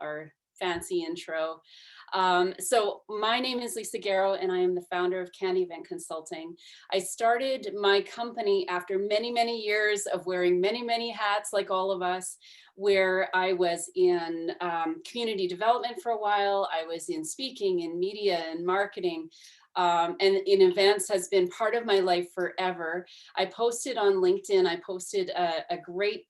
our fancy intro. So my name is Lisa Gareau, and I am the founder of Candy Event Consulting. I started my company after many, many years of wearing many, many hats, like all of us, where I was in community development for a while. I was in speaking, in media and marketing. And in events has been part of my life forever. I posted on LinkedIn, I posted a great,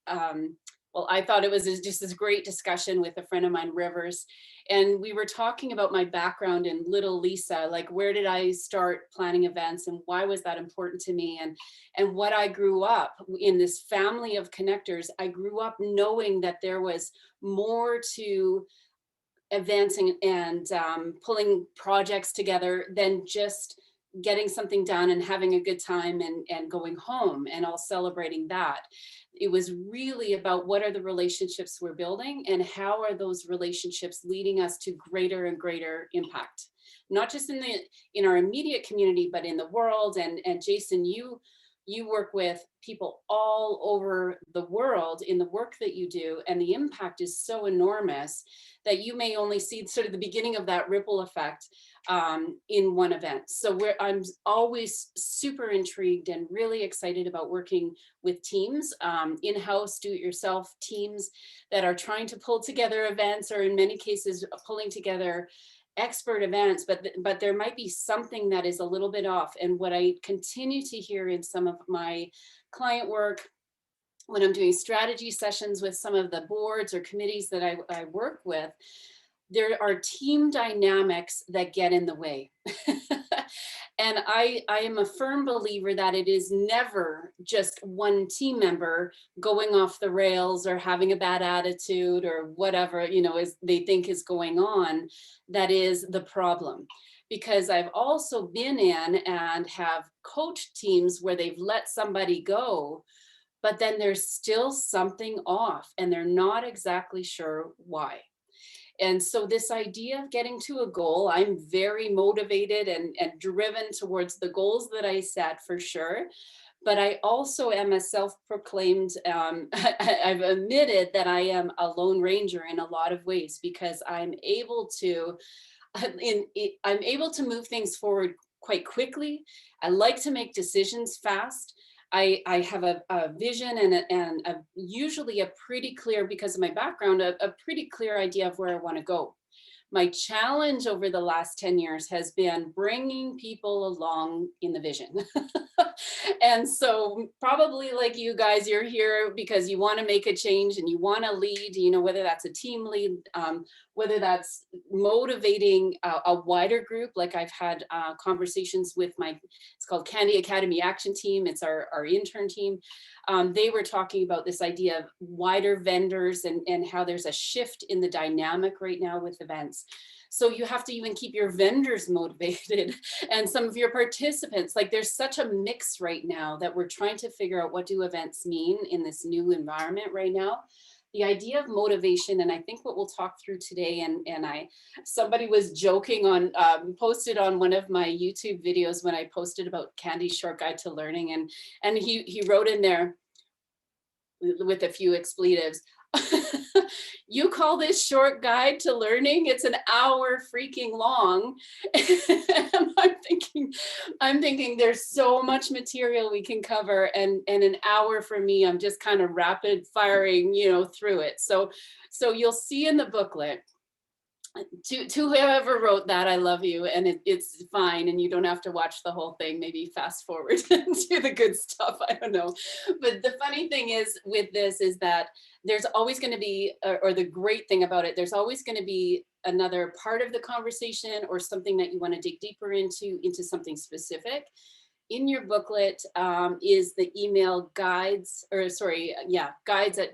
well, I thought it was just this great discussion with a friend of mine, Rivers. And we were talking about my background in Little Lisa, like where did I start planning events and why was that important to me? And what I grew up in this family of connectors, I grew up knowing that there was more to advancing and pulling projects together than just getting something done and having a good time and going home and all celebrating that. It was really about what are the relationships we're building and how are those relationships leading us to greater and greater impact, not just in our immediate community, but in the world. And Jason, you work with people all over the world in the work that you do, and the impact is so enormous that you may only see sort of the beginning of that ripple effect in one event. So I'm always super intrigued and really excited about working with teams, in-house, do-it-yourself teams that are trying to pull together events, or in many cases, pulling together expert events, but there might be something that is a little bit off. And what I continue to hear in some of my client work, when I'm doing strategy sessions with some of the boards or committees that I work with, there are team dynamics that get in the way. And I am a firm believer that it is never just one team member going off the rails or having a bad attitude or whatever, is they think is going on, that is the problem. Because I've also been in and have coached teams where they've let somebody go, but then there's still something off and they're not exactly sure why. And so this idea of getting to a goal, I'm very motivated and driven towards the goals that I set, for sure. But I also am a self-proclaimed, I've admitted that I am a lone ranger in a lot of ways, because I'm able to move things forward quite quickly. I like to make decisions fast. I have a vision and usually a pretty clear, because of my background, a pretty clear idea of where I want to go. My challenge over the last 10 years has been bringing people along in the vision. And so probably like you guys, you're here because you want to make a change and you want to lead, whether that's a team lead, whether that's motivating a wider group. Like I've had conversations with it's called Candy Academy Action Team. It's our intern team. They were talking about this idea of wider vendors and how there's a shift in the dynamic right now with events. So you have to even keep your vendors motivated and some of your participants. Like there's such a mix right now that we're trying to figure out what do events mean in this new environment right now. The idea of motivation, and I think what we'll talk through today, and somebody was joking on, posted on one of my YouTube videos when I posted about Candy's Short Guide to Learning, and he wrote in there with a few expletives, you call this short guide to learning? It's an hour freaking long. And I'm thinking there's so much material we can cover, and an hour for me, I'm just kind of rapid firing, through it. So you'll see in the booklet, to whoever wrote that, I love you, and it's fine, and you don't have to watch the whole thing. Maybe fast forward to the good stuff, I don't know. But the funny thing is with this is that there's always going to be, or the great thing about it, there's always going to be another part of the conversation or something that you want to dig deeper into something specific. In your booklet is the email guides at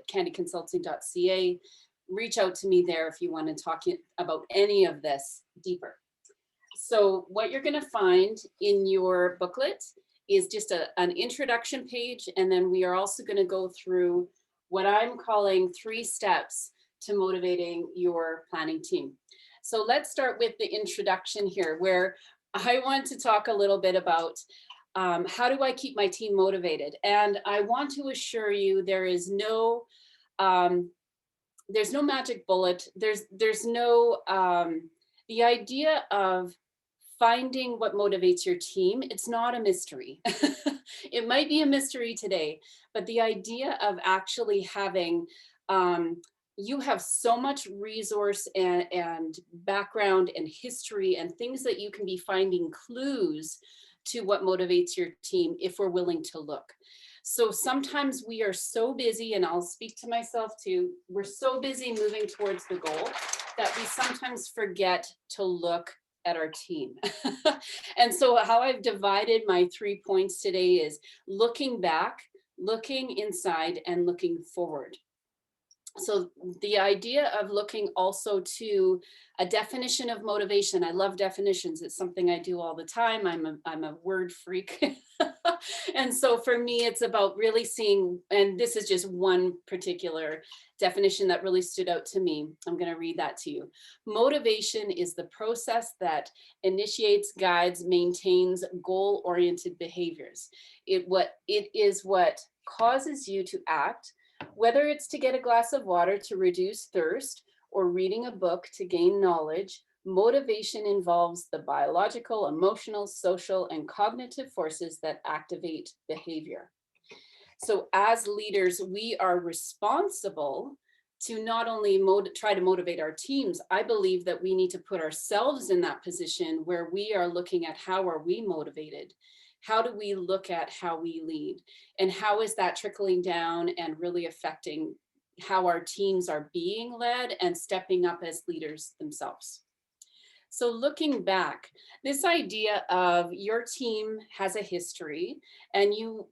CandyConsulting.ca. Reach out to me there if you want to talk about any of this deeper. So what you're going to find in your booklet is just an introduction page. And then we are also going to go through what I'm calling 3 steps to motivating your planning team. So let's start with the introduction here, where I want to talk a little bit about how do I keep my team motivated? And I want to assure you there is no there's no magic bullet. There's no, the idea of finding what motivates your team, it's not a mystery. It might be a mystery today, but the idea of actually having, you have so much resource and background and history and things that you can be finding clues to what motivates your team if we're willing to look. So sometimes we are so busy, and I'll speak to myself too, we're so busy moving towards the goal that we sometimes forget to look at our team. And so how I've divided my 3 points today is looking back, looking inside, and looking forward. So the idea of looking also to a definition of motivation. I love definitions. It's something I do all the time. I'm a word freak. And so for me, it's about really seeing, and this is just one particular definition that really stood out to me. I'm going to read that to you. Motivation is the process that initiates, guides, maintains goal-oriented behaviors. It is what causes you to act, whether it's to get a glass of water to reduce thirst or reading a book to gain knowledge. Motivation involves the biological, emotional, social, and cognitive forces that activate behavior. So as leaders, we are responsible to not only try to motivate our teams. I believe that we need to put ourselves in that position where we are looking at how are we motivated? How do we look at how we lead? And how is that trickling down and really affecting how our teams are being led and stepping up as leaders themselves? So looking back, this idea of your team has a history, and you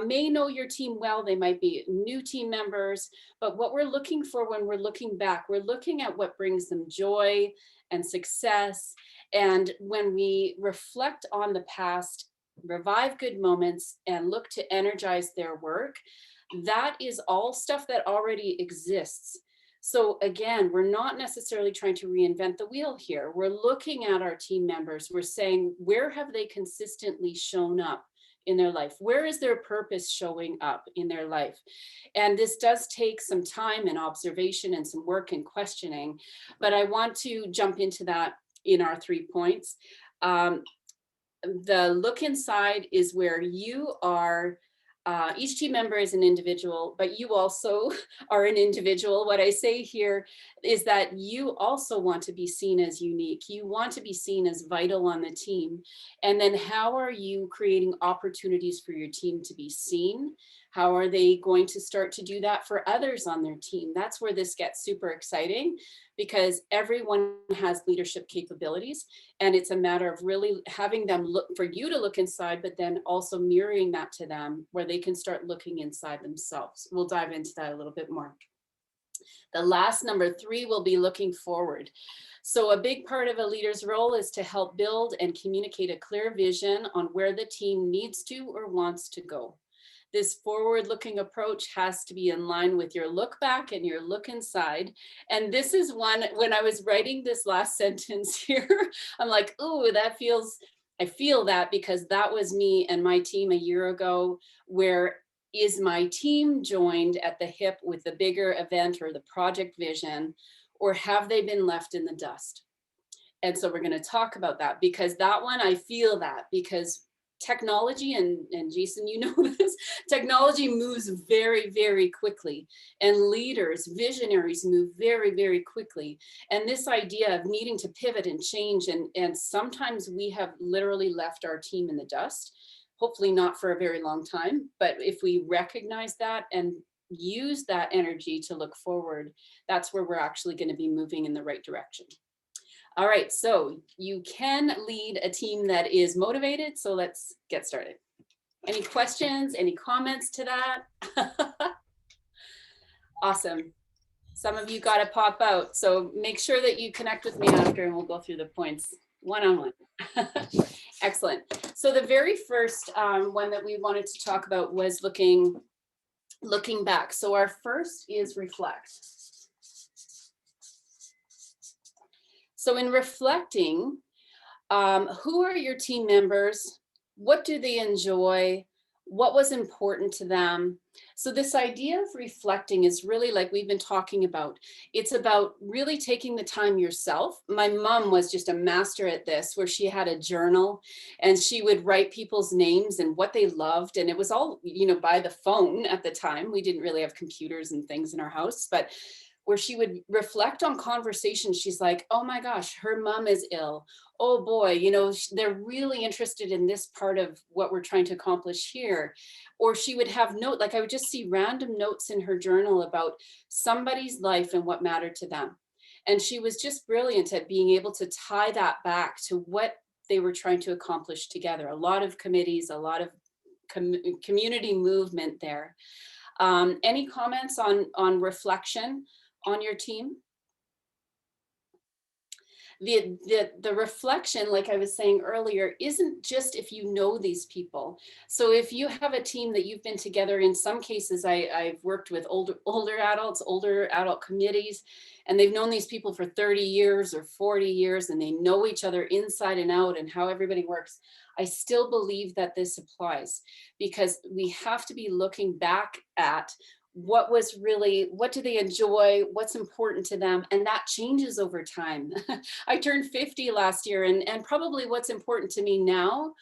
may know your team well. They might be new team members, but what we're looking for when we're looking back, we're looking at what brings them joy and success. And when we reflect on the past, revive good moments, and look to energize their work, that is all stuff that already exists. So again, we're not necessarily trying to reinvent the wheel here. We're looking at our team members. We're saying, where have they consistently shown up in their life? Where is their purpose showing up in their life? And this does take some time and observation and some work and questioning, but I want to jump into that in our 3 points. The look inside is where you are. Each team member is an individual, but you also are an individual. What I say here is that you also want to be seen as unique. You want to be seen as vital on the team. And then how are you creating opportunities for your team to be seen? How are they going to start to do that for others on their team? That's where this gets super exciting, because everyone has leadership capabilities, and it's a matter of really having them look for you to look inside, but then also mirroring that to them where they can start looking inside themselves. We'll dive into that a little bit more. The last, number 3, will be looking forward. So a big part of a leader's role is to help build and communicate a clear vision on where the team needs to or wants to go. This forward-looking approach has to be in line with your look back and your look inside. And this is one, when I was writing this last sentence here, I'm like, ooh, that feels, I feel that, because that was me and my team a year ago. Where is my team joined at the hip with the bigger event or the project vision, or have they been left in the dust? And so we're going to talk about that, because that one, I feel that, because technology, and Jason, you know this, technology moves very, very quickly, and leaders, visionaries move very, very quickly. And this idea of needing to pivot and change, and sometimes we have literally left our team in the dust, hopefully not for a very long time, but if we recognize that and use that energy to look forward, that's where we're actually going to be moving in the right direction. All right, so you can lead a team that is motivated. So let's get started. Any questions, any comments to that? Awesome. Some of you got to pop out. So make sure that you connect with me after, and we'll go through the points one-on-one. Excellent. So the very first one that we wanted to talk about was looking back. So our first is reflect. So in reflecting, who are your team members? What do they enjoy? What was important to them? So this idea of reflecting is really like we've been talking about. It's about really taking the time yourself. My mom was just a master at this, where she had a journal and she would write people's names and what they loved. And it was all, by the phone at the time. We didn't really have computers and things in our house, but where she would reflect on conversations. She's like, oh my gosh, her mom is ill. Oh boy, they're really interested in this part of what we're trying to accomplish here. Or she would have I would just see random notes in her journal about somebody's life and what mattered to them. And she was just brilliant at being able to tie that back to what they were trying to accomplish together. A lot of committees, a lot of community movement there. Any comments on reflection on your team? The reflection, like I was saying earlier, isn't just if you know these people. So if you have a team that you've been together, in some cases, I've worked with older adult committees, and they've known these people for 30 years or 40 years, and they know each other inside and out and how everybody works. I still believe that this applies, because we have to be looking back at what do they enjoy, what's important to them, and that changes over time. I turned 50 last year, and probably what's important to me now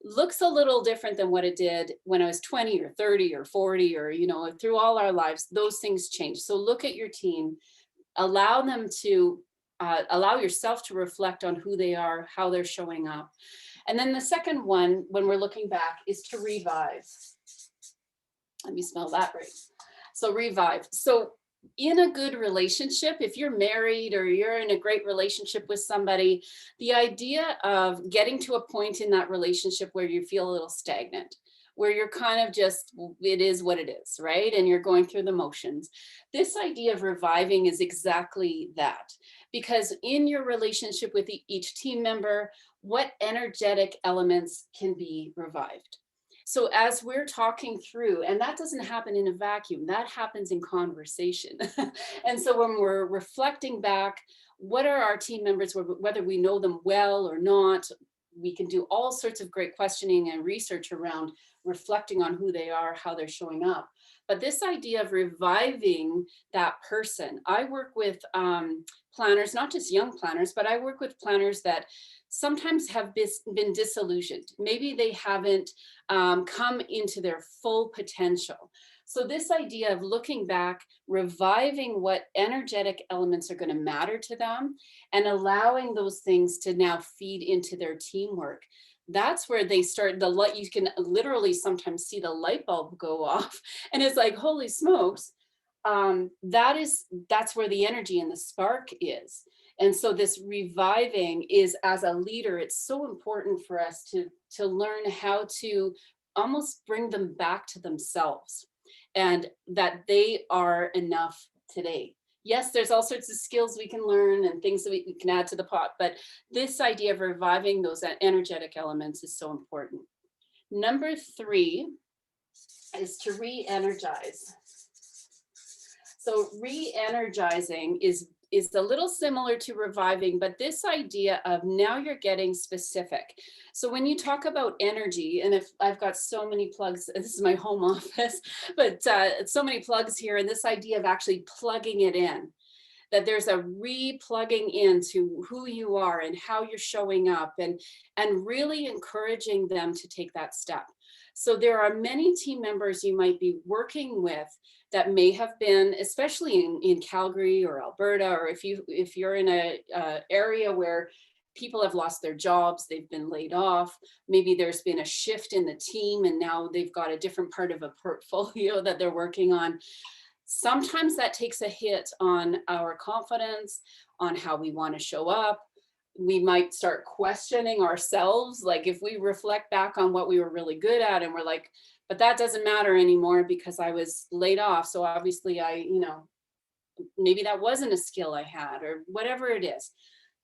looks a little different than what it did when I was 20 or 30 or 40, or through all our lives. Those things change. So look at your team, allow them to allow yourself to reflect on who they are, how they're showing up. And then the second one, when we're looking back, is to revive. Let me spell that right. So revive. So in a good relationship, if you're married or you're in a great relationship with somebody, the idea of getting to a point in that relationship where you feel a little stagnant, where you're kind of just, it is what it is, right? And you're going through the motions. This idea of reviving is exactly that, because in your relationship with each team member, what energetic elements can be revived? So as we're talking through, and that doesn't happen in a vacuum, that happens in conversation. And so when we're reflecting back, what are our team members, whether we know them well or not, we can do all sorts of great questioning and research around reflecting on who they are, how they're showing up. But this idea of reviving that person, I work with planners, not just young planners, but I work with planners that sometimes have been disillusioned. Maybe they haven't come into their full potential. So this idea of looking back, reviving what energetic elements are going to matter to them, and allowing those things to now feed into their teamwork. That's where they start the light. You can literally sometimes see the light bulb go off, and it's like, holy smokes. That's where the energy and the spark is. And so this reviving is, as a leader, it's so important for us to learn how to almost bring them back to themselves, and that they are enough today. Yes, there's all sorts of skills we can learn and things that we can add to the pot, but this idea of reviving those energetic elements is so important. Number 3 is to re-energize. So re-energizing is a little similar to reviving, but this idea of now you're getting specific. So when you talk about energy, and if I've got so many plugs, this is my home office, but so many plugs here, and this idea of actually plugging it in, that there's a re-plugging into who you are and how you're showing up, and really encouraging them to take that step. So there are many team members you might be working with that may have been, especially in Calgary or Alberta, or if you're in a area where people have lost their jobs, they've been laid off, maybe there's been a shift in the team and now they've got a different part of a portfolio that they're working on. Sometimes that takes a hit on our confidence, on how we want to show up. We might start questioning ourselves, like if we reflect back on what we were really good at and we're like, but that doesn't matter anymore because I was laid off. So obviously maybe that wasn't a skill I had, or whatever it is.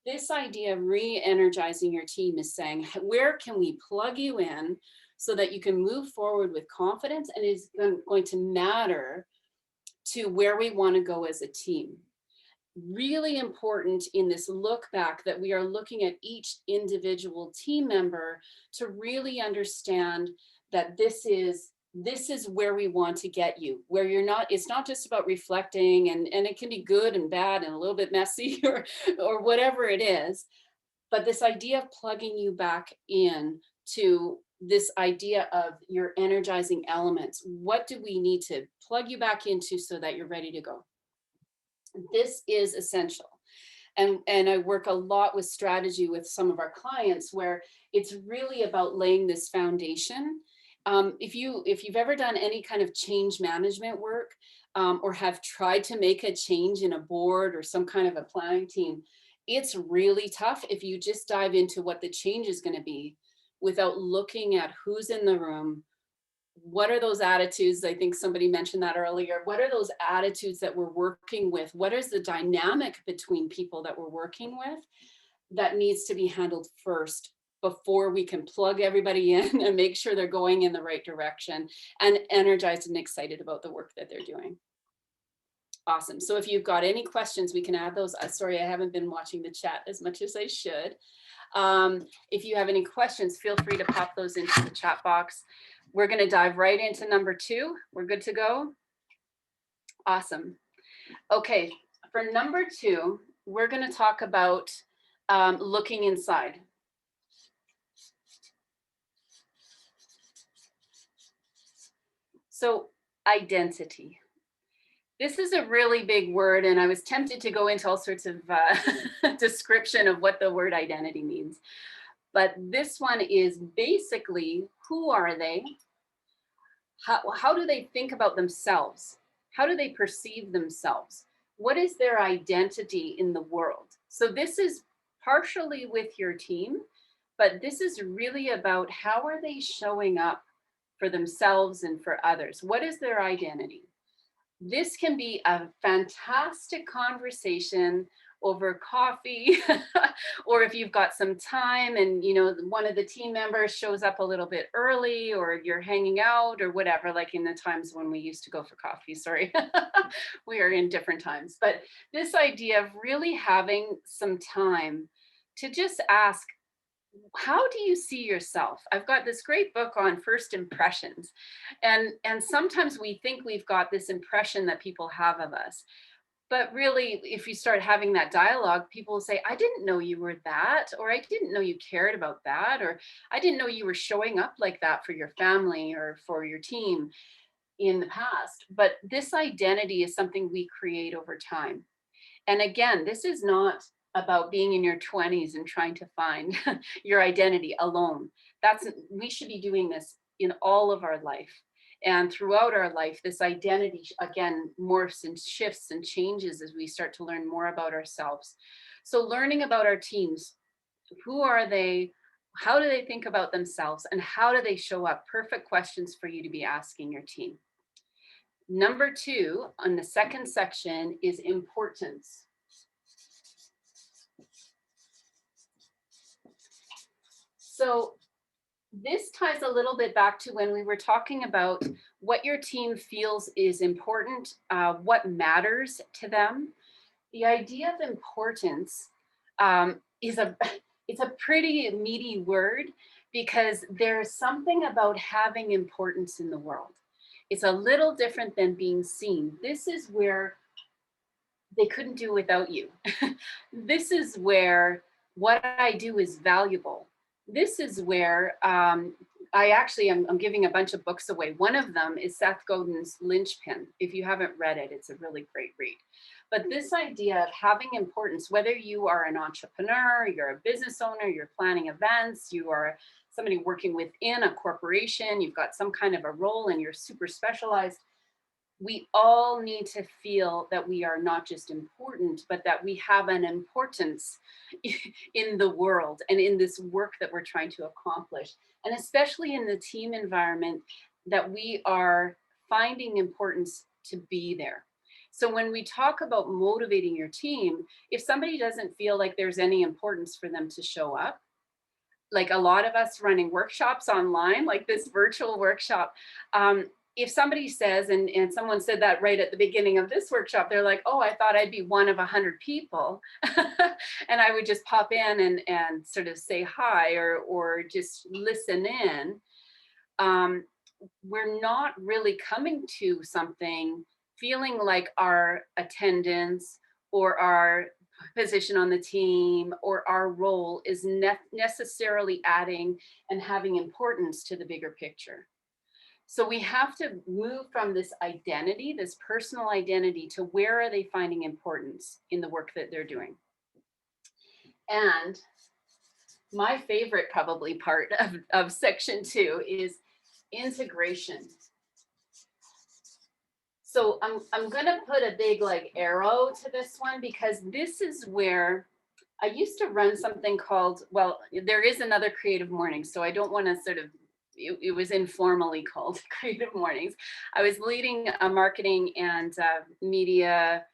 This idea of re-energizing your team is saying, where can we plug you in so that you can move forward with confidence, and it's going to matter to where we want to go as a team. Really important in this look back that we are looking at each individual team member to really understand that this is this is where we want to get you, where you're not, it's not just about reflecting, and it can be good and bad and a little bit messy or whatever it is. But this idea of plugging you back in to this idea of your energizing elements. What do we need to plug you back into so that you're ready to go? This is essential. And I work a lot with strategy with some of our clients where it's really about laying this foundation. If you've ever done any kind of change management work, or have tried to make a change in a board or some kind of a planning team, it's really tough if you just dive into what the change is going to be without looking at who's in the room. What are those attitudes? I think somebody mentioned that earlier. What are those attitudes that we're working with? What is the dynamic between people that we're working with that needs to be handled first before we can plug everybody in and make sure they're going in the right direction and energized and excited about the work that they're doing? Awesome. So if you've got any questions, we can add those. Sorry, I haven't been watching the chat as much as I should. If you have any questions, feel free to pop those into the chat box. We're going to dive right into number 2. We're good to go. Awesome. Okay, for number 2, we're going to talk about looking inside. So identity. This is a really big word, and I was tempted to go into all sorts of description of what the word identity means. But this one is basically, who are they? How do they think about themselves? How do they perceive themselves? What is their identity in the world? So this is partially with your team, but this is really about how are they showing up for themselves and for others? What is their identity? This can be a fantastic conversation over coffee, or if you've got some time and one of the team members shows up a little bit early, or you're hanging out or whatever, like in the times when we used to go for coffee. Sorry, we are in different times. But this idea of really having some time to just ask, how do you see yourself? I've got this great book on first impressions. And sometimes we think we've got this impression that people have of us. But really, if you start having that dialogue, people will say, I didn't know you were that, or I didn't know you cared about that, or I didn't know you were showing up like that for your family or for your team in the past. But this identity is something we create over time. And again, this is not about being in your 20s and trying to find your identity alone. We should be doing this in all of our life. And throughout our life, this identity, again, morphs and shifts and changes as we start to learn more about ourselves. So learning about our teams, who are they? How do they think about themselves? And how do they show up? Perfect questions for you to be asking your team. Number 2 on the second section is importance. So this ties a little bit back to when we were talking about what your team feels is important, what matters to them. The idea of importance is it's a pretty meaty word, because there's something about having importance in the world. It's a little different than being seen. This is where they couldn't do without you. This is where what I do is valuable. This is where I actually am giving a bunch of books away. One of them is Seth Godin's Linchpin. If you haven't read it, it's a really great read. But this idea of having importance, whether you are an entrepreneur, you're a business owner, you're planning events, you are somebody working within a corporation, you've got some kind of a role and you're super specialized, we all need to feel that we are not just important, but that we have an importance in the world and in this work that we're trying to accomplish. And especially in the team environment, that we are finding importance to be there. So when we talk about motivating your team, if somebody doesn't feel like there's any importance for them to show up, like a lot of us running workshops online, like this virtual workshop, if somebody says, and someone said that right at the beginning of this workshop, they're like, oh, I thought I'd be one of 100 people. And I would just pop in and sort of say hi or just listen in. we're not really coming to something feeling like our attendance or our position on the team or our role is necessarily adding and having importance to the bigger picture. So we have to move from this identity, this personal identity, to where are they finding importance in the work that they're doing. And my favorite probably part of section 2 is integration. So I'm gonna put a big like arrow to this one, because this is where I used to run something called, well, there is another Creative Mornings, so I don't want to sort of, it was informally called Creative Mornings. I was leading a marketing and media,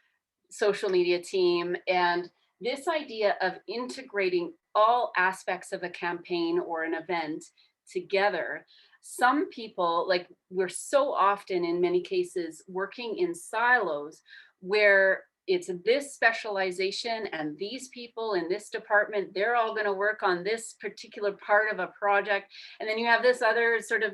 social media team, and this idea of integrating all aspects of a campaign or an event together. Some people, like, we're so often in many cases working in silos where it's this specialization and these people in this department, they're all going to work on this particular part of a project. And then you have this other sort of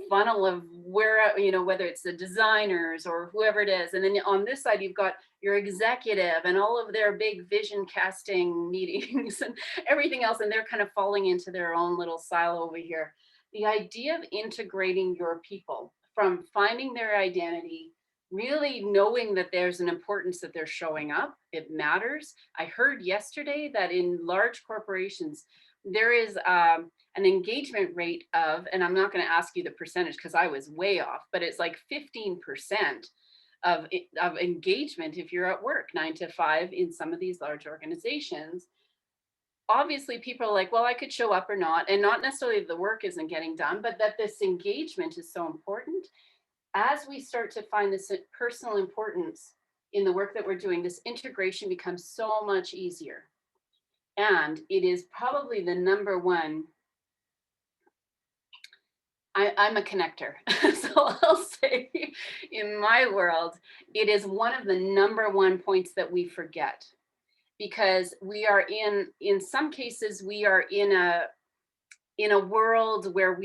funnel of where, you know, whether it's the designers or whoever it is. And then on this side, you've got your executive and all of their big vision casting meetings and everything else. And they're kind of falling into their own little silo over here. The idea of integrating your people, from finding their identity, really knowing that there's an importance that they're showing up, it matters. I heard yesterday that in large corporations, there is an engagement rate of, and I'm not going to ask you the percentage because I was way off, but it's like 15% of engagement if you're at work 9 to 5 in some of these large organizations. Obviously, people are like, well, I could show up or not, and not necessarily the work isn't getting done, but that this engagement is so important. As we start to find this personal importance in the work that we're doing, this integration becomes so much easier. And it is probably the number one. I'm a connector. So I'll say in my world, it is one of the number one points that we forget, because we are in some cases, we are in a world where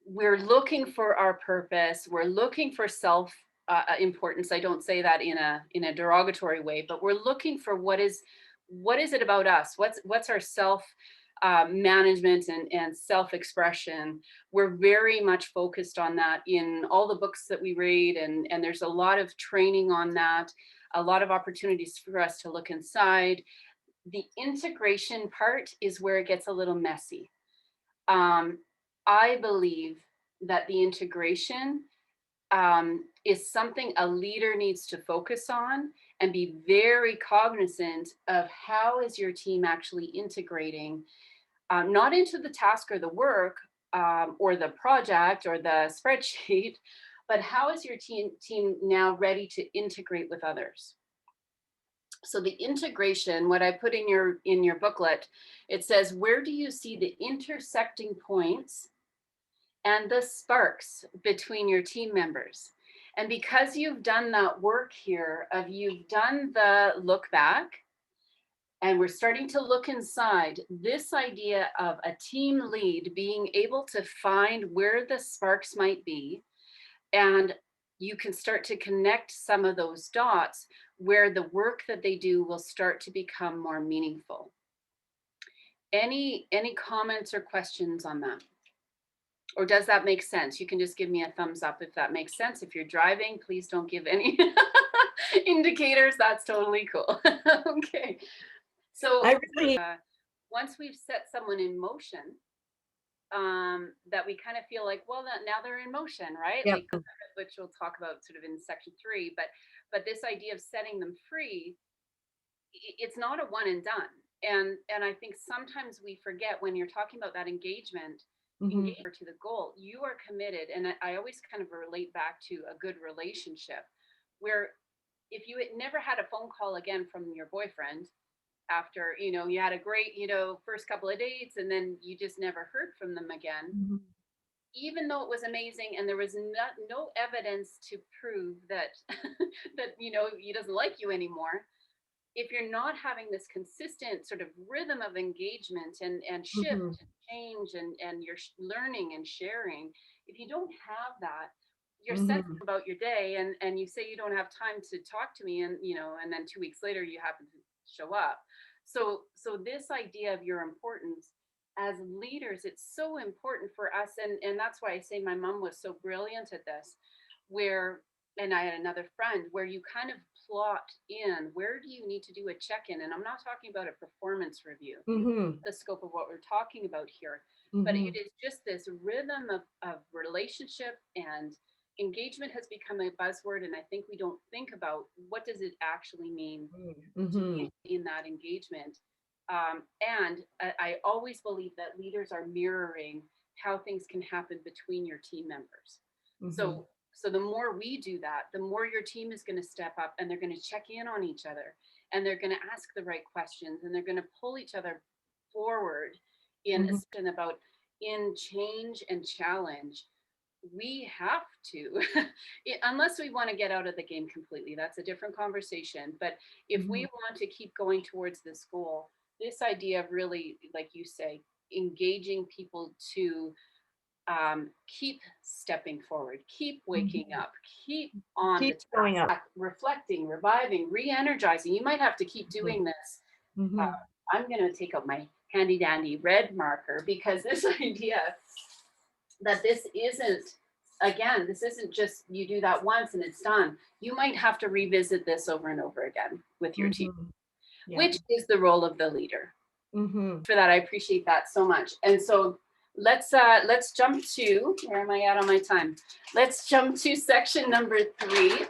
we're looking for our purpose. We're looking for self importance. I don't say that in a derogatory way, but we're looking for what is it about us? What's our self management and self-expression. We're very much focused on that in all the books that we read, and there's a lot of training on that, a lot of opportunities for us to look inside. The integration part is where it gets a little messy. I believe that the integration is something a leader needs to focus on and be very cognizant of. How is your team actually integrating, not into the task or the work or the project or the spreadsheet, but how is your team now ready to integrate with others? So the integration, what I put in your booklet, it says, where do you see the intersecting points and the sparks between your team members? And because you've done that work here of, you've done the look back, and we're starting to look inside, this idea of a team lead being able to find where the sparks might be, and you can start to connect some of those dots where the work that they do will start to become more meaningful. Any comments or questions on that? Or does that make sense? You can just give me a thumbs up if that makes sense. If you're driving, please don't give any indicators. That's totally cool. Okay. So once we've set someone in motion, that we kind of feel like, well, now they're in motion, right? Yep. Like, which we'll talk about sort of in section 3. But this idea of setting them free, it's not a one and done. And I think sometimes we forget, when you're talking about that engagement to the goal, you are committed. And I always kind of relate back to a good relationship, where if you had never had a phone call again from your boyfriend after, you had a great, first couple of dates, and then you just never heard from them again, even though it was amazing and there was no evidence to prove that that he doesn't like you anymore, if you're not having this consistent sort of rhythm of engagement and shift Mhm. and change and you're learning and sharing, if you don't have that, you're sent Mhm. about your day and you say you don't have time to talk to me, and and then 2 weeks later you happen to show up. So this idea of your importance as leaders, it's so important for us, and that's why I say my mom was so brilliant at this, where, and I had another friend, where you kind of plot in where do you need to do a check-in, and I'm not talking about a performance review, Mhm. the scope of what we're talking about here, but it Mhm. is just this rhythm of relationship, and engagement has become a buzzword, and I think we don't think about what does it actually mean to be Mhm. in that engagement. And I always believe that leaders are mirroring how things can happen between your team members. Mhm. So the more we do that, the more your team is going to step up, and they're going to check in on each other, and they're going to ask the right questions, and they're going to pull each other forward in Mhm. about in change and challenge. We have to, unless we want to get out of the game completely, that's a different conversation. But if we Mhm. want to keep going towards this goal, this idea of really, like you say, engaging people to keep stepping forward, keep waking Mhm. up, keep on the Keep showing up. task, reflecting, reviving, re-energizing. You might have to keep Mhm. doing this. uh, Mhm. I'm going to take out my handy dandy red marker, because this idea that this isn't, again, this isn't just you do that once and it's done. You might have to revisit this over and over again with your team, Mhm. Yeah. which is the role of the leader. Mhm. For that, I appreciate that so much. And so let's jump to, where am I at on my time? Let's jump to section number 3.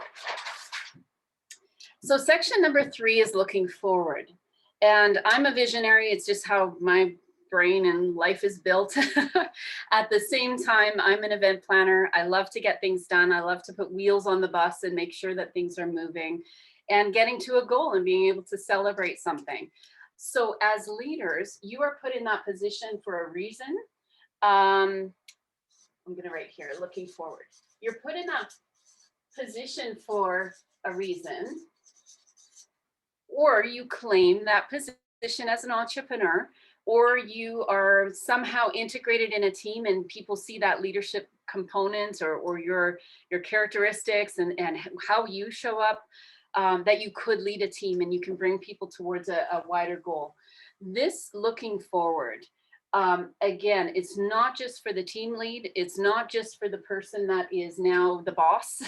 So section number 3 is looking forward. And I'm a visionary. It's just how my brain and life is built. At the same time, I'm an event planner. I love to get things done. I love to put wheels on the bus and make sure that things are moving and getting to a goal and being able to celebrate something. So as leaders, you are put in that position for a reason. I'm going to write here, looking forward. You're put in that position for a reason, or you claim that position as an entrepreneur, or you are somehow integrated in a team and people see that leadership component, or your characteristics and how you show up, that you could lead a team and you can bring people towards a wider goal. This looking forward, again, it's not just for the team lead, it's not just for the person that is now the boss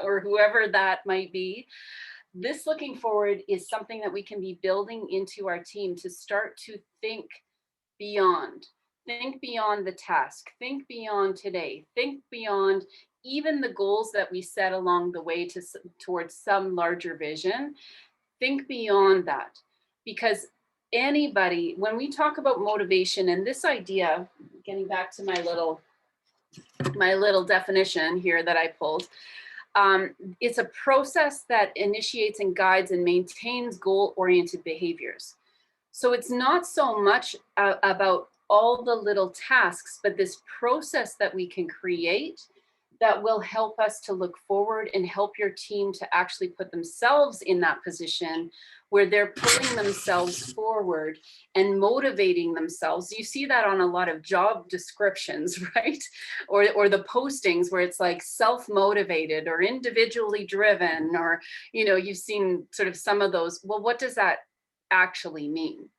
or whoever that might be. This looking forward is something that we can be building into our team to start to beyond think beyond the task, think beyond today, think beyond even the goals that we set along the way towards some larger vision. Think beyond that, because anybody, when we talk about motivation and this idea, getting back to my little definition here that I pulled, it's a process that initiates and guides and maintains goal-oriented behaviors. So it's not so much about all the little tasks, but this process that we can create that will help us to look forward and help your team to actually put themselves in that position where they're pulling themselves forward and motivating themselves. You see that on a lot of job descriptions, right? Or the postings where it's like self-motivated or individually driven, or you've seen sort of some of those. Well, what does that actually mean?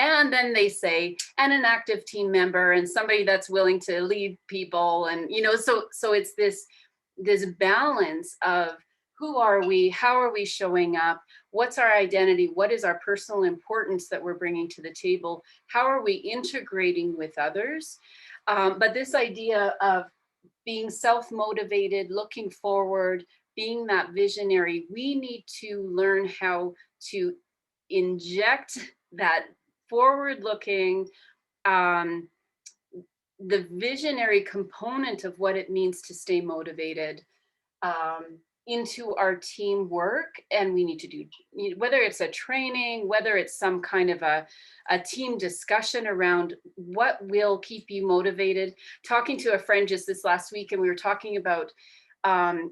And then they say, and an active team member and somebody that's willing to lead people. And so it's this balance of who are we, how are we showing up, what's our identity, what is our personal importance that we're bringing to the table, how are we integrating with others. But this idea of being self-motivated, looking forward, being that visionary, we need to learn how to inject that forward-looking, um, the visionary component of what it means to stay motivated, into our teamwork. And we need to do, whether it's a training, whether it's some kind of a team discussion around what will keep you motivated. Talking to a friend just this last week, and we were talking about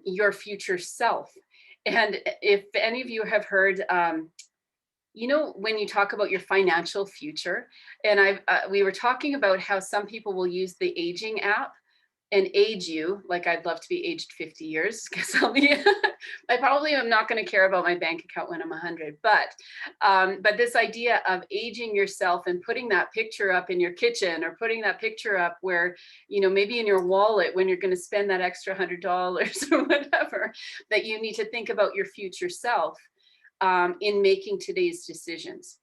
your future self. And if any of you have heard You know, when you talk about your financial future, and we were talking about how some people will use the aging app and age you, like I'd love to be aged 50 years because I'll be, I probably am not going to care about my bank account when I'm 100. But this idea of aging yourself and putting that picture up in your kitchen or putting that picture up where, you know, maybe in your wallet when you're going to spend that extra $100 or whatever, that you need to think about your future self in making today's decisions.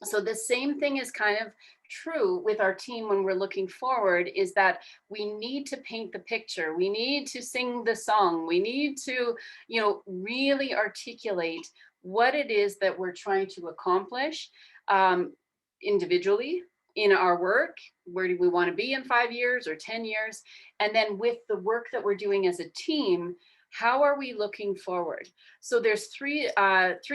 So the same thing is kind of true with our team when we're looking forward, is that we need to paint the picture. We need to sing the song. We need to, you know, really articulate what it is that we're trying to accomplish individually in our work. Where do we want to be in 5 years or 10 years? And then with the work that we're doing as a team, how are we looking forward? So there's three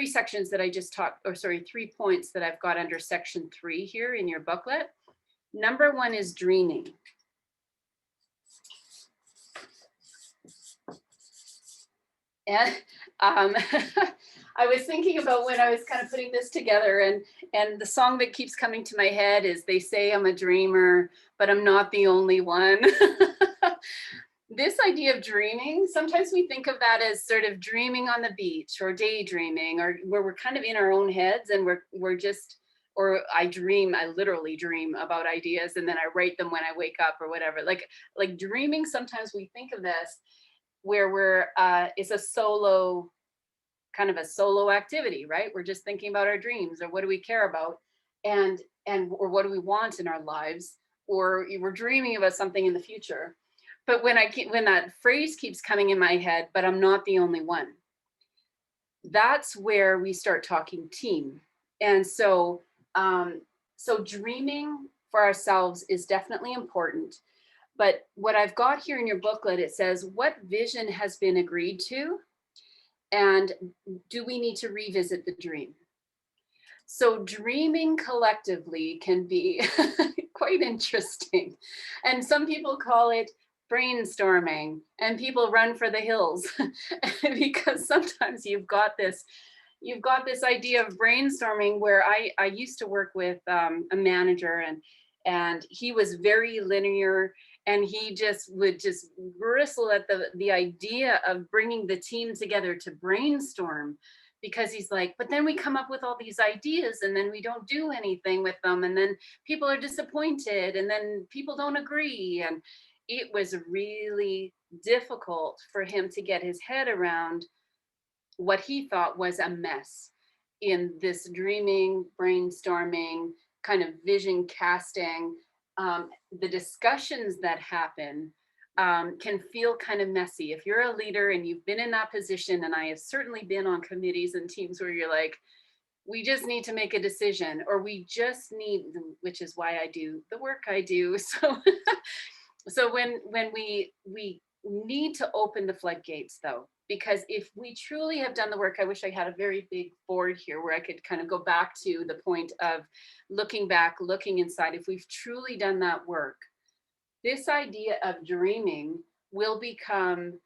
sections that I just talked, or sorry, 3 points that I've got under section 3 here in your booklet. Number 1 is dreaming. And I was thinking about when I was kind of putting this together, and the song that keeps coming to my head is "They Say I'm a Dreamer, but I'm not the only one." This idea of dreaming, sometimes we think of that as sort of dreaming on the beach or daydreaming, or where we're kind of in our own heads and we're just, or I literally dream about ideas and then I write them when I wake up or whatever. Like dreaming, sometimes we think of this where it's a solo, kind of a solo activity, right? We're just thinking about our dreams or what do we care about, and or what do we want in our lives, or we're dreaming about something in the future. But when that phrase keeps coming in my head, but I'm not the only one, that's where we start talking team. And so dreaming for ourselves is definitely important. But what I've got here in your booklet, it says, what vision has been agreed to? And do we need to revisit the dream? So dreaming collectively can be quite interesting. And some people call it brainstorming, and people run for the hills because sometimes you've got this idea of brainstorming where I used to work with a manager, and he was very linear, and he would just bristle at the idea of bringing the team together to brainstorm, because he's like, but then we come up with all these ideas and then we don't do anything with them, and then people are disappointed and then people don't agree. And it was really difficult for him to get his head around what he thought was a mess in this dreaming, brainstorming, kind of vision casting. The discussions that happen can feel kind of messy. If you're a leader and you've been in that position, and I have certainly been on committees and teams where you're like, we just need to make a decision, or we just need, which is why I do the work I do. So when we need to open the floodgates, though, because if we truly have done the work, I wish I had a very big board here where I could kind of go back to the point of looking back, looking inside. If we've truly done that work, this idea of dreaming will become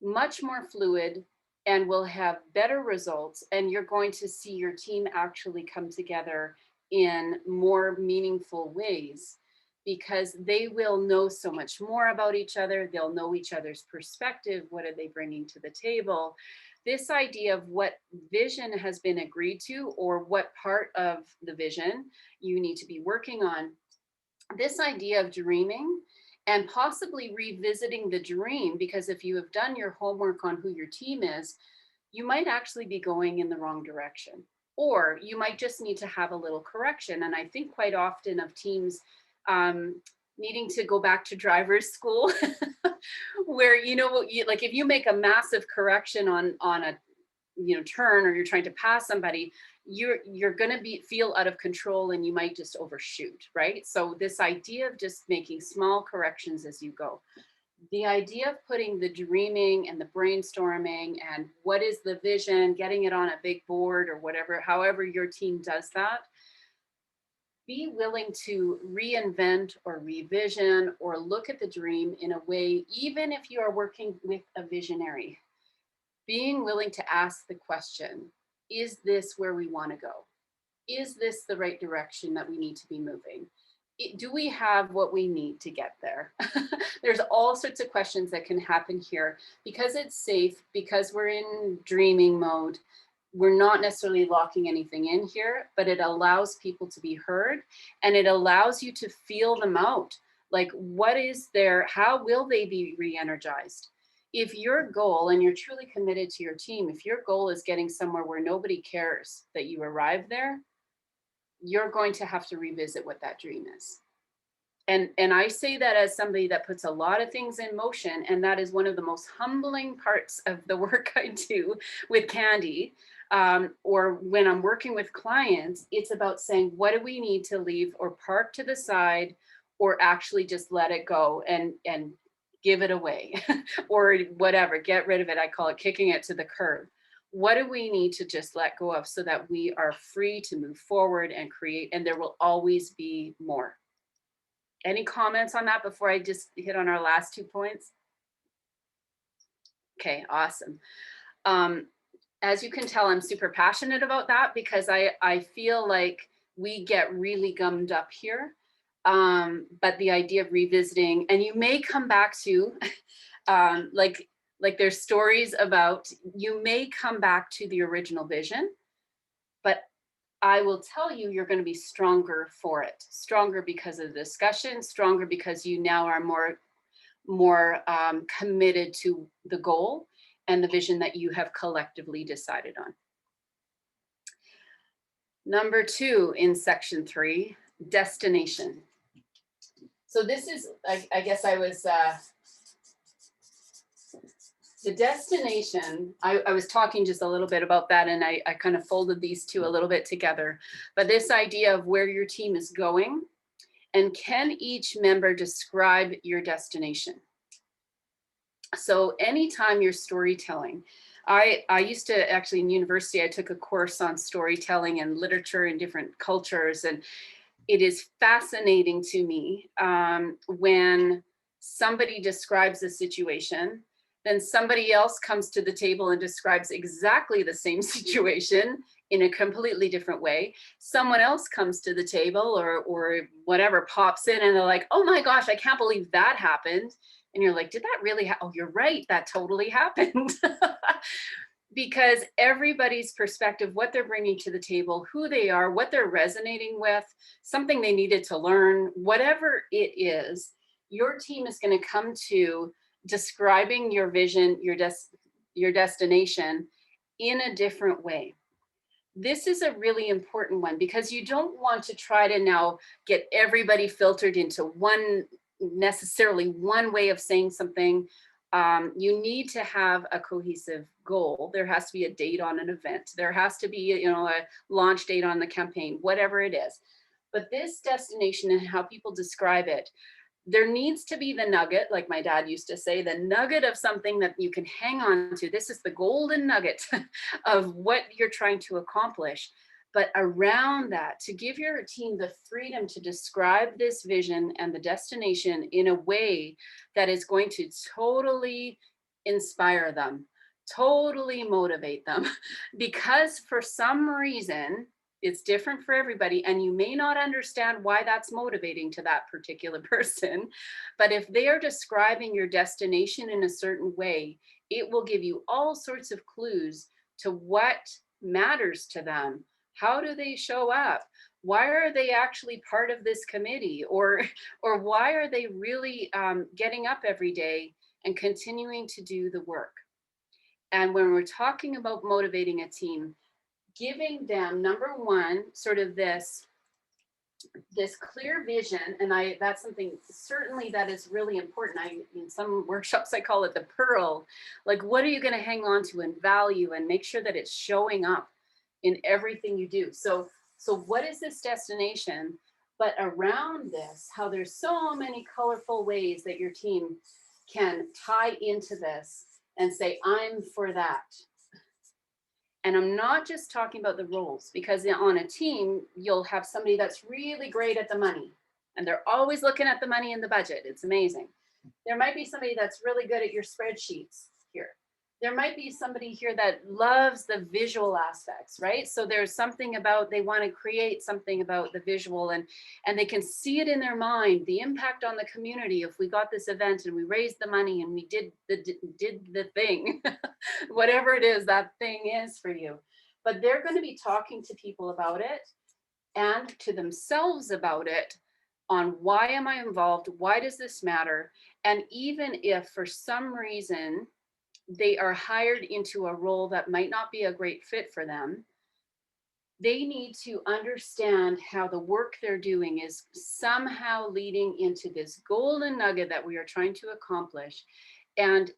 much more fluid and will have better results, and you're going to see your team actually come together in more meaningful ways, because they will know so much more about each other. They'll know each other's perspective. What are they bringing to the table? This idea of what vision has been agreed to, or what part of the vision you need to be working on. This idea of dreaming and possibly revisiting the dream, because if you have done your homework on who your team is, you might actually be going in the wrong direction, or you might just need to have a little correction. And I think quite often of teams needing to go back to driver's school where, you know, like if you make a massive correction on a turn, or you're trying to pass somebody, you're going to feel out of control, and you might just overshoot, right? So this idea of just making small corrections as you go, the idea of putting the dreaming and the brainstorming and what is the vision, getting it on a big board or whatever, however your team does that, be willing to reinvent or revision or look at the dream in a way, even if you are working with a visionary, being willing to ask the question, is this where we want to go? Is this the right direction that we need to be moving? Do we have what we need to get there? There's all sorts of questions that can happen here because it's safe, because we're in dreaming mode. We're not necessarily locking anything in here, but it allows people to be heard, and it allows you to feel them out. Like, what is there? How will they be re-energized? If your goal, and you're truly committed to your team, if your goal is getting somewhere where nobody cares that you arrive there, you're going to have to revisit what that dream is. And I say that as somebody that puts a lot of things in motion, and that is one of the most humbling parts of the work I do with Candy, or when I'm working with clients. It's about saying, what do we need to leave or park to the side, or actually just let it go and give it away, or whatever, get rid of it. I call it kicking it to the curb. What do we need to just let go of so that we are free to move forward and create, and there will always be more. Any comments on that before I just hit on our last 2 points? Okay, awesome. As you can tell, I'm super passionate about that because I feel like we get really gummed up here. But the idea of revisiting, and you may come back to, like there's stories about, you may come back to the original vision, but I will tell you, you're going to be stronger for it. Stronger because of the discussion, stronger because you now are more committed to the goal and the vision that you have collectively decided on. Number 2 in section 3, destination. So this is, I guess I was, the destination, I was talking just a little bit about that, and I kind of folded these two a little bit together. But this idea of where your team is going, and can each member describe your destination? So anytime you're storytelling, I used to actually in university, I took a course on storytelling and literature in different cultures. And it is fascinating to me when somebody describes a situation, then somebody else comes to the table and describes exactly the same situation in a completely different way. Someone else comes to the table or whatever pops in and they're like, oh my gosh, I can't believe that happened. And you're like, did that really happen? Oh, you're right, that totally happened. Because everybody's perspective, what they're bringing to the table, who they are, what they're resonating with, something they needed to learn, whatever it is, your team is going to come to describing your vision, your destination in a different way. This is a really important one because you don't want to try to now get everybody filtered into necessarily one way of saying something. You need to have a cohesive goal. There has to be a date on an event. There has to be, a launch date on the campaign, whatever it is. But this destination and how people describe it, there needs to be the nugget, like my dad used to say, the nugget of something that you can hang on to. This is the golden nugget of what you're trying to accomplish. But around that, to give your team the freedom to describe this vision and the destination in a way that is going to totally inspire them, totally motivate them, because for some reason, it's different for everybody, and you may not understand why that's motivating to that particular person. But if they are describing your destination in a certain way, it will give you all sorts of clues to what matters to them. How do they show up? Why are they actually part of this committee? Or why are they really getting up every day and continuing to do the work? And when we're talking about motivating a team, giving them, number one, sort of this clear vision, and that's something certainly that is really important. In some workshops I call it the pearl. Like, what are you going to hang on to and value and make sure that it's showing up in everything you do? So what is this destination? But around this, how there's so many colorful ways that your team can tie into this and say, I'm for that. And I'm not just talking about the roles, because on a team, you'll have somebody that's really great at the money and they're always looking at the money and the budget. It's amazing. There might be somebody that's really good at your spreadsheets here. there might be somebody here that loves the visual aspects, right? So there's something about, they want to create something about the visual, and they can see it in their mind, the impact on the community if we got this event and we raised the money and we did the thing, whatever it is that thing is for you. But they're going to be talking to people about it and to themselves about it, on why am I involved? Why does this matter? And even if for some reason they are hired into a role that might not be a great fit for them, they need to understand how the work they're doing is somehow leading into this golden nugget that we are trying to accomplish. And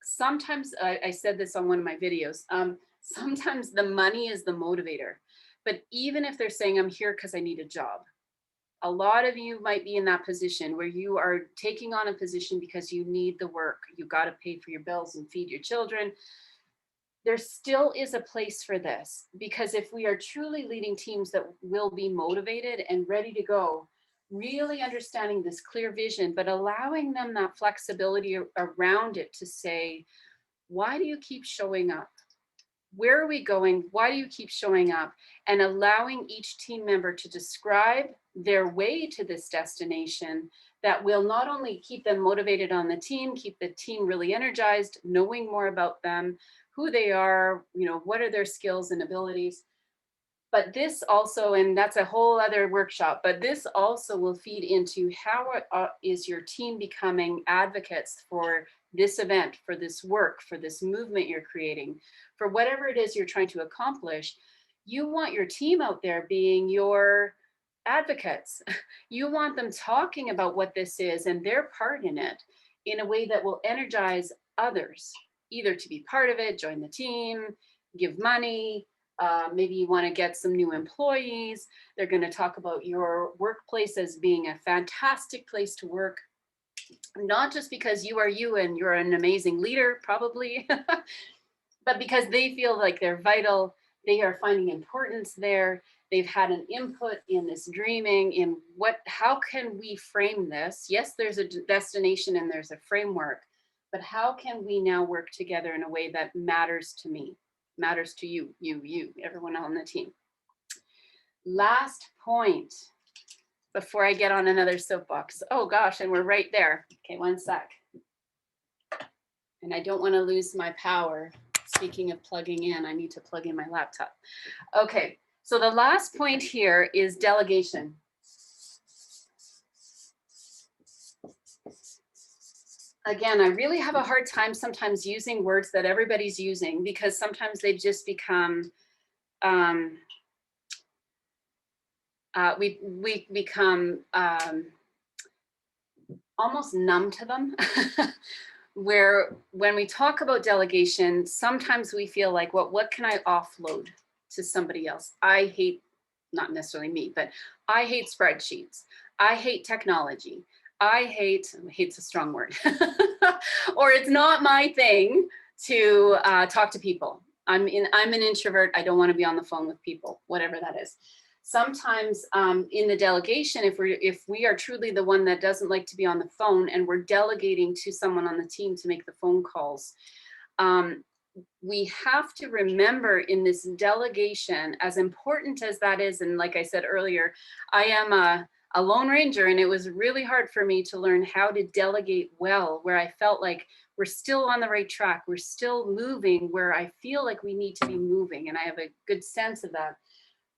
sometimes, I said this on one of my videos, sometimes the money is the motivator. But even if they're saying, I'm here because I need a job, a lot of you might be in that position where you are taking on a position because you need the work. You got to pay for your bills and feed your children. There still is a place for this, because if we are truly leading teams that will be motivated and ready to go, really understanding this clear vision, but allowing them that flexibility around it to say, why do you keep showing up? Where are we going? Why do you keep showing up? And allowing each team member to describe their way to this destination that will not only keep them motivated on the team, keep the team really energized, knowing more about them, who they are, what are their skills and abilities. But this also, and that's a whole other workshop, but this also will feed into how is your team becoming advocates for this event, for this work, for this movement you're creating, for whatever it is you're trying to accomplish. You want your team out there being your advocates. You want them talking about what this is and their part in it in a way that will energize others, either to be part of it, join the team, give money. Maybe you want to get some new employees. They're going to talk about your workplace as being a fantastic place to work, not just because you are you and you're an amazing leader, probably, but because they feel like they're vital. They are finding importance there. They've had an input in this dreaming, in how can we frame this? Yes, there's a destination and there's a framework, but how can we now work together in a way that matters to me, matters to you, everyone on the team. Last point before I get on another soapbox. Oh gosh, and we're right there. Okay, one sec. And I don't want to lose my power. Speaking of plugging in, I need to plug in my laptop. Okay, so the last point here is delegation. Again, I really have a hard time sometimes using words that everybody's using, because sometimes they've just become, we become almost numb to them. Where when we talk about delegation, sometimes we feel like, what can I offload to somebody else? I hate, not necessarily me, but I hate spreadsheets. I hate technology. Hate's a strong word, or it's not my thing to talk to people. I'm an introvert. I don't want to be on the phone with people, whatever that is. Sometimes in the delegation, if we are truly the one that doesn't like to be on the phone and we're delegating to someone on the team to make the phone calls, we have to remember in this delegation, as important as that is, and like I said earlier, I am a lone ranger, and it was really hard for me to learn how to delegate well, where I felt like we're still on the right track, we're still moving where I feel like we need to be moving, and I have a good sense of that.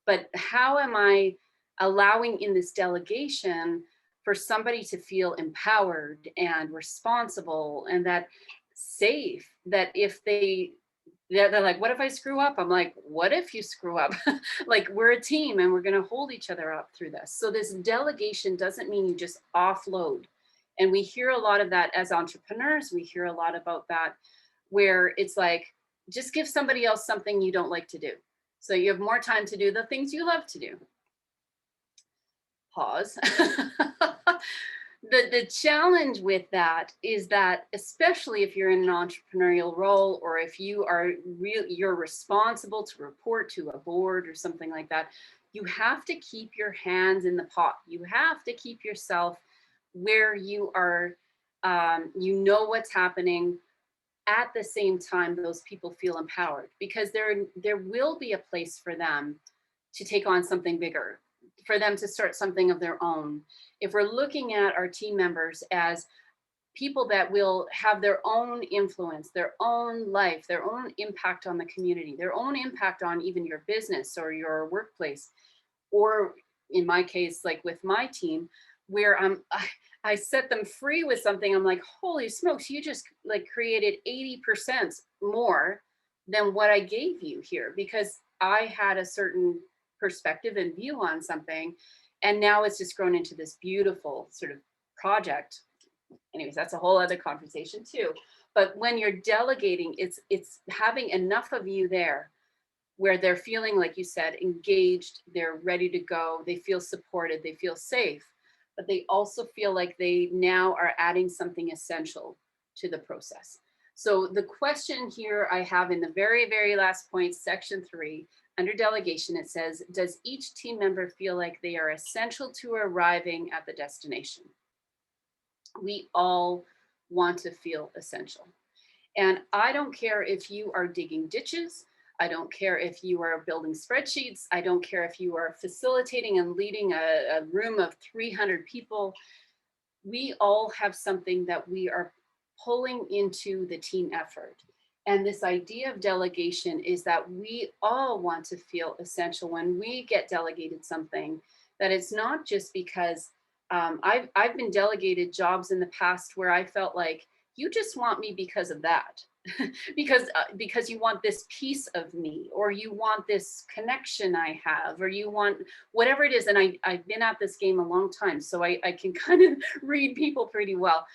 But how am I allowing in this delegation for somebody to feel empowered and responsible and that safe, that if they're like, what if I screw up? I'm like, what if you screw up? Like, we're a team and we're going to hold each other up through this. So this delegation doesn't mean you just offload. And we hear a lot of that as entrepreneurs. We hear a lot about that, where it's like, just give somebody else something you don't like to do, so you have more time to do the things you love to do. Pause. The challenge with that is that, especially if you're in an entrepreneurial role, or if you're responsible to report to a board or something like that, you have to keep your hands in the pot. You have to keep yourself where you are, you know what's happening, at the same time, those people feel empowered, because there will be a place for them to take on something bigger, for them to start something of their own. If we're looking at our team members as people that will have their own influence, their own life, their own impact on the community, their own impact on even your business or your workplace, or in my case, like with my team, where I set them free with something. I'm like, holy smokes, you just like created 80% more than what I gave you here, because I had a certain perspective and view on something. And now it's just grown into this beautiful sort of project. Anyways, that's a whole other conversation too. But when you're delegating, it's having enough of you there where they're feeling, like you said, engaged, they're ready to go, they feel supported, they feel safe, but they also feel like they now are adding something essential to the process. So the question here I have in the very, very last point, section 3, under delegation, it says, does each team member feel like they are essential to arriving at the destination? We all want to feel essential. And I don't care if you are digging ditches. I don't care if you are building spreadsheets. I don't care if you are facilitating and leading a room of 300 people. We all have something that we are pulling into the team effort. And this idea of delegation is that we all want to feel essential when we get delegated something, that it's not just because I've been delegated jobs in the past where I felt like, you just want me because of that. because you want this piece of me, or you want this connection I have, or you want whatever it is. And I've been at this game a long time, so I can kind of read people pretty well.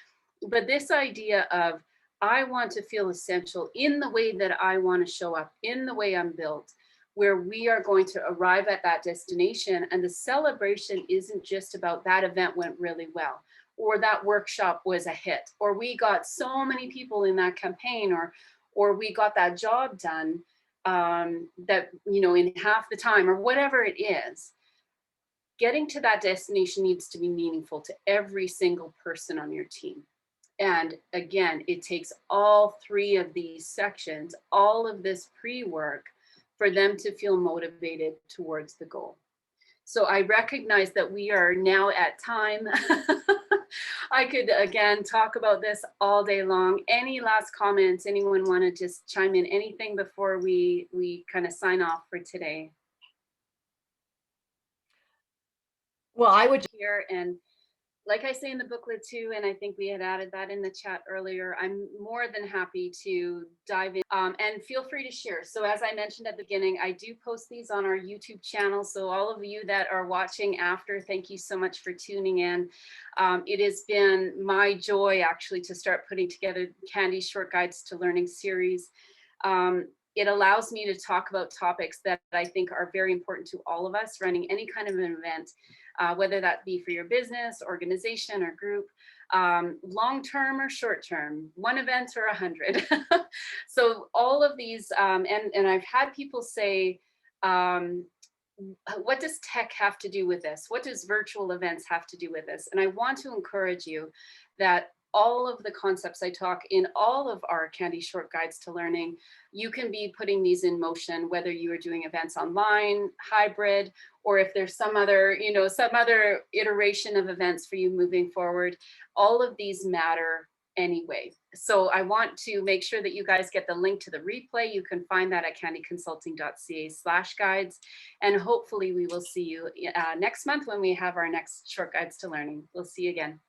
But this idea of, I want to feel essential in the way that I want to show up, in the way I'm built, where we are going to arrive at that destination. And the celebration isn't just about that event went really well, or that workshop was a hit, or we got so many people in that campaign, or we got that job done that, you know, in half the time, or whatever it is. Getting to that destination needs to be meaningful to every single person on your team. And again, it takes all 3 of these sections, all of this pre-work, for them to feel motivated towards the goal. So I recognize that we are now at time. I could, again, talk about this all day long. Any last comments? Anyone want to just chime in anything before we kind of sign off for today? Well, I would Here, and like I say in the booklet too, and I think we had added that in the chat earlier, I'm more than happy to dive in and feel free to share. So as I mentioned at the beginning, I do post these on our YouTube channel. So all of you that are watching after, thank you so much for tuning in. It has been my joy actually to start putting together Candy's Short Guides to Learning series. It allows me to talk about topics that I think are very important to all of us running any kind of an event. Whether that be for your business, organization, or group, long-term or short-term, 1 event or 100. So all of these, and I've had people say, what does tech have to do with this? What does virtual events have to do with this? And I want to encourage you that all of the concepts I talk in all of our Candy Short Guides to Learning, you can be putting these in motion, whether you are doing events online, hybrid, or if there's some other, you know, some other iteration of events for you moving forward. All of these matter anyway. So I want to make sure that you guys get the link to the replay. You can find that at CandyConsulting.ca/guides. And hopefully we will see you next month when we have our next Short Guides to Learning. We'll see you again.